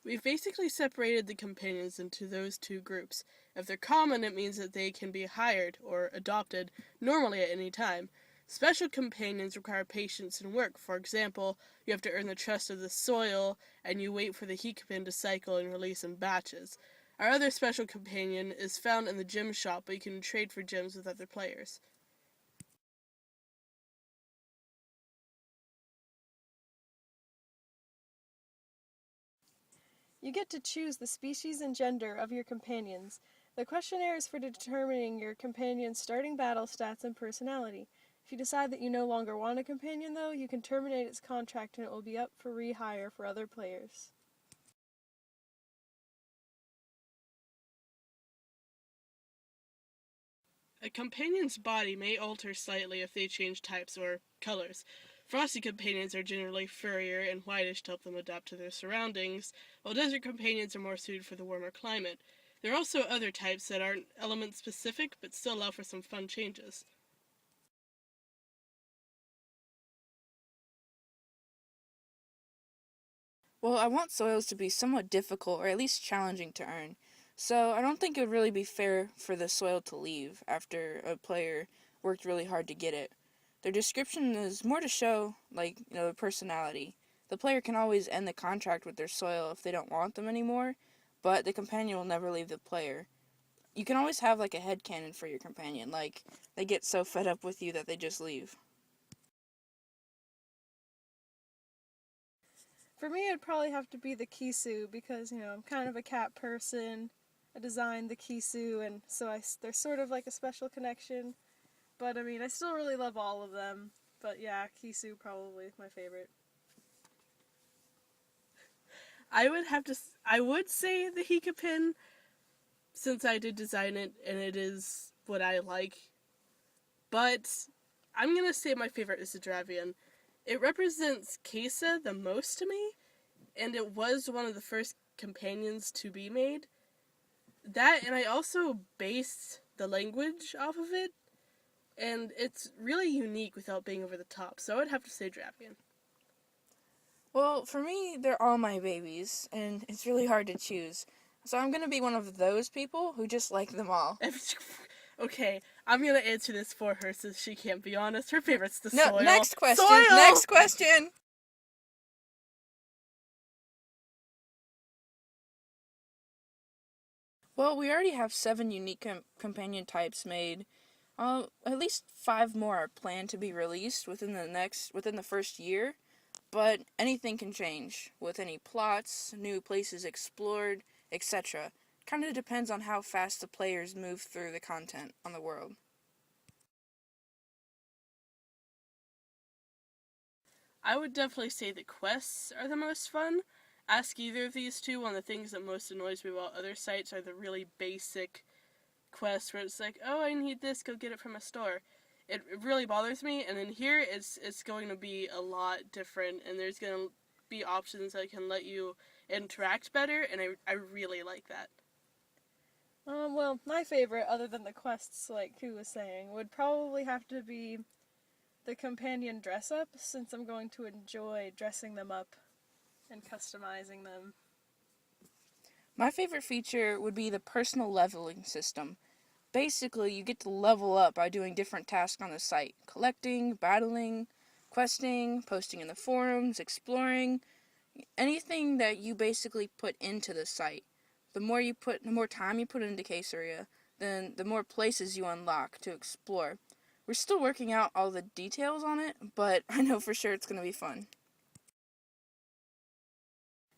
We've basically separated the companions into those two groups. If they're common, it means that they can be hired or adopted normally at any time. Special companions require patience and work. For example, you have to earn the trust of the soil, and you wait for the Hikapin to cycle and release in batches. Our other special companion is found in the gym shop, but you can trade for gems with other players. You get to choose the species and gender of your companions. The questionnaire is for determining your companion's starting battle stats and personality. If you decide that you no longer want a companion, though, you can terminate its contract and it will be up for rehire for other players. A companion's body may alter slightly if they change types or colors. Frosty companions are generally furrier and whitish to help them adapt to their surroundings, while desert companions are more suited for the warmer climate. There are also other types that aren't element specific but still allow for some fun changes. Well, I want soils to be somewhat difficult or at least challenging to earn. So I don't think it would really be fair for the soil to leave after a player worked really hard to get it. Their description is more to show, the personality. The player can always end the contract with their soil if they don't want them anymore, but the companion will never leave the player. You can always have a headcanon for your companion, they get so fed up with you that they just leave. For me, it'd probably have to be the Kisu because, I'm kind of a cat person. I designed the Kisu, and so there's sort of like a special connection. But, I still really love all of them. But yeah, Kisu probably my favorite. I would say the Hikapin, since I did design it and it is what I like. But I'm gonna say my favorite is the Dravian. It represents Kesa the most to me, and it was one of the first companions to be made. That, and I also based the language off of it, and it's really unique without being over the top, so I would have to say Dravian. Well, for me, they're all my babies, and it's really hard to choose. So I'm gonna be one of those people who just like them all. Okay, I'm gonna answer this for her since she can't be honest. Her favorite's the No, soil. next question. Soil! Next question. Well, we already have 7 unique companion types made. At least 5 more are planned to be released within the first year, but anything can change with any plots, new places explored, etc. Kind of depends on how fast the players move through the content on the world. I would definitely say the quests are the most fun. Ask either of these two. One of the things that most annoys me about other sites are the really basic quests where it's like, oh, I need this, go get it from a store. It really bothers me, and in here it's going to be a lot different, and there's going to be options that can let you interact better, and I really like that. Well, my favorite, other than the quests, like Ku was saying, would probably have to be the companion dress-up, since I'm going to enjoy dressing them up and customizing them. My favorite feature would be the personal leveling system. Basically, you get to level up by doing different tasks on the site. Collecting, battling, questing, posting in the forums, exploring, anything that you basically put into the site. The more time you put into Kasaria, then the more places you unlock to explore. We're still working out all the details on it, but I know for sure it's going to be fun.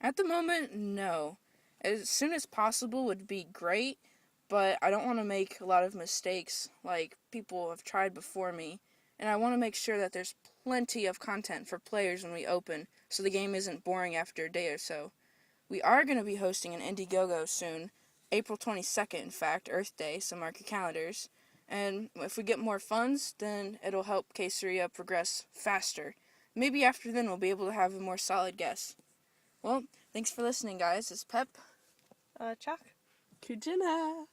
At the moment, no. As soon as possible would be great, but I don't want to make a lot of mistakes like people have tried before me, and I want to make sure that there's plenty of content for players when we open, so the game isn't boring after a day or so. We are going to be hosting an Indiegogo soon, April 22nd, in fact, Earth Day, so mark your calendars. And if we get more funds, then it'll help Kasaria progress faster. Maybe after then we'll be able to have a more solid guess. Well, thanks for listening, guys. It's Pep. Choc? Kuejena!